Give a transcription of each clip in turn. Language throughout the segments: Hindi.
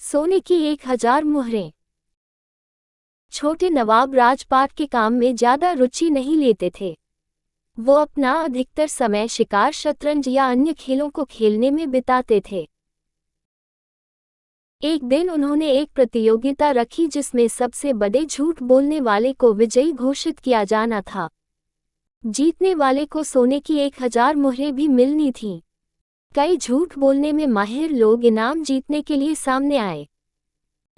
सोने की 1000 मुहरें। छोटे नवाब राजपाट के काम में ज्यादा रुचि नहीं लेते थे। वो अपना अधिकतर समय शिकार, शतरंज या अन्य खेलों को खेलने में बिताते थे। एक दिन उन्होंने एक प्रतियोगिता रखी जिसमें सबसे बड़े झूठ बोलने वाले को विजयी घोषित किया जाना था। जीतने वाले को सोने की 1000 मुहरें भी मिलनी थीं। कई झूठ बोलने में माहिर लोग इनाम जीतने के लिए सामने आए।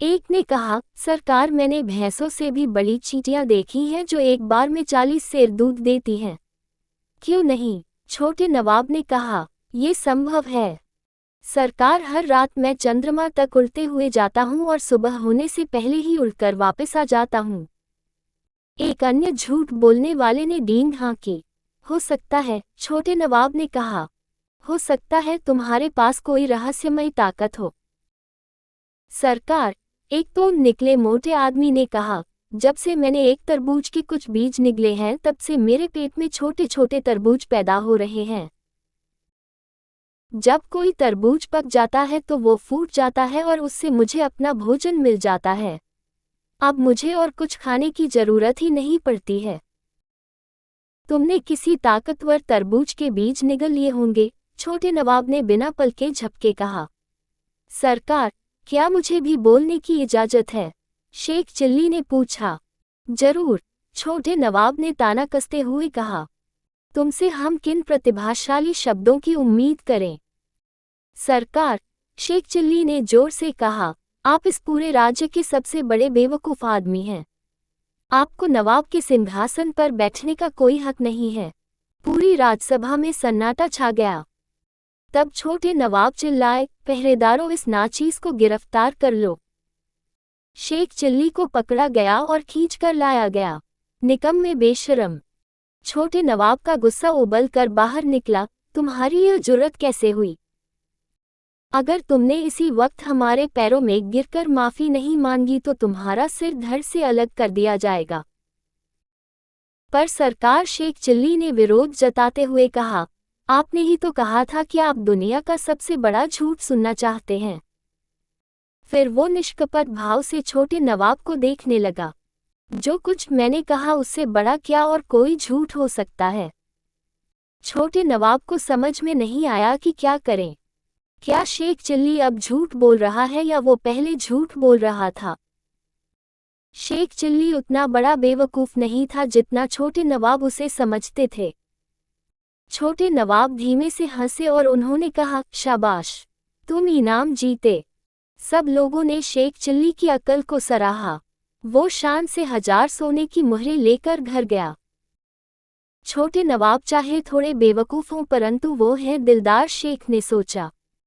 एक ने कहा, सरकार, मैंने भैंसों से भी बड़ी चींटियां देखी हैं जो एक बार में 40 सेर दूध देती हैं। क्यों नहीं? छोटे नवाब ने कहा, ये संभव है सरकार। हर रात मैं चंद्रमा तक उड़ते हुए जाता हूँ और सुबह होने से पहले ही उड़कर वापस आ जाता हूँ। एक अन्य झूठ बोलने वाले ने डींग हाँकी। हो सकता है, छोटे नवाब ने कहा, हो सकता है तुम्हारे पास कोई रहस्यमयी ताकत हो। सरकार, एक तो निकले मोटे आदमी ने कहा, जब से मैंने एक तरबूज के कुछ बीज निगले हैं तब से मेरे पेट में छोटे छोटे तरबूज पैदा हो रहे हैं। जब कोई तरबूज पक जाता है तो वो फूट जाता है और उससे मुझे अपना भोजन मिल जाता है। अब मुझे और कुछ खाने की जरूरत ही नहीं पड़ती है। तुमने किसी ताकतवर तरबूज के बीज निगल लिए होंगे, छोटे नवाब ने बिना पलके झपके कहा। सरकार, क्या मुझे भी बोलने की इजाजत है? शेख चिल्ली ने पूछा। जरूर, छोटे नवाब ने ताना कसते हुए कहा। तुमसे हम किन प्रतिभाशाली शब्दों की उम्मीद करें? सरकार, शेख चिल्ली ने जोर से कहा, आप इस पूरे राज्य के सबसे बड़े बेवकूफ आदमी हैं। आपको नवाब के सिंहासन पर बैठने का कोई हक नहीं है। पूरी राजसभा में सन्नाटा छा गया। तब छोटे नवाब चिल्लाए, पहरेदारों, इस नाचीज को गिरफ्तार कर लो। शेख चिल्ली को पकड़ा गया और खींच कर लाया गया। निकम्मे बेशरम! छोटे नवाब का गुस्सा उबल कर बाहर निकला, तुम्हारी यह जुर्रत कैसे हुई? अगर तुमने इसी वक्त हमारे पैरों में गिरकर माफी नहीं मांगी तो तुम्हारा सिर धड़ से अलग कर दिया जाएगा। पर सरकार, शेख चिल्ली ने विरोध जताते हुए कहा, आपने ही तो कहा था कि आप दुनिया का सबसे बड़ा झूठ सुनना चाहते हैं। फिर वो निष्कपट भाव से छोटे नवाब को देखने लगा। जो कुछ मैंने कहा उससे बड़ा क्या और कोई झूठ हो सकता है? छोटे नवाब को समझ में नहीं आया कि क्या करें। क्या शेख चिल्ली अब झूठ बोल रहा है या वो पहले झूठ बोल रहा था? शेख चिल्ली उतना बड़ा बेवकूफ नहीं था जितना छोटे नवाब उसे समझते थे। छोटे नवाब धीमे से हंसे और उन्होंने कहा, शाबाश, तुम इनाम जीते। सब लोगों ने शेख चिल्ली की अक्ल को सराहा। वो शान से 1000 सोने की मुहरें लेकर घर गया। छोटे नवाब चाहे थोड़े बेवकूफ हों परंतु वो हैं दिलदार, शेख ने सोचा।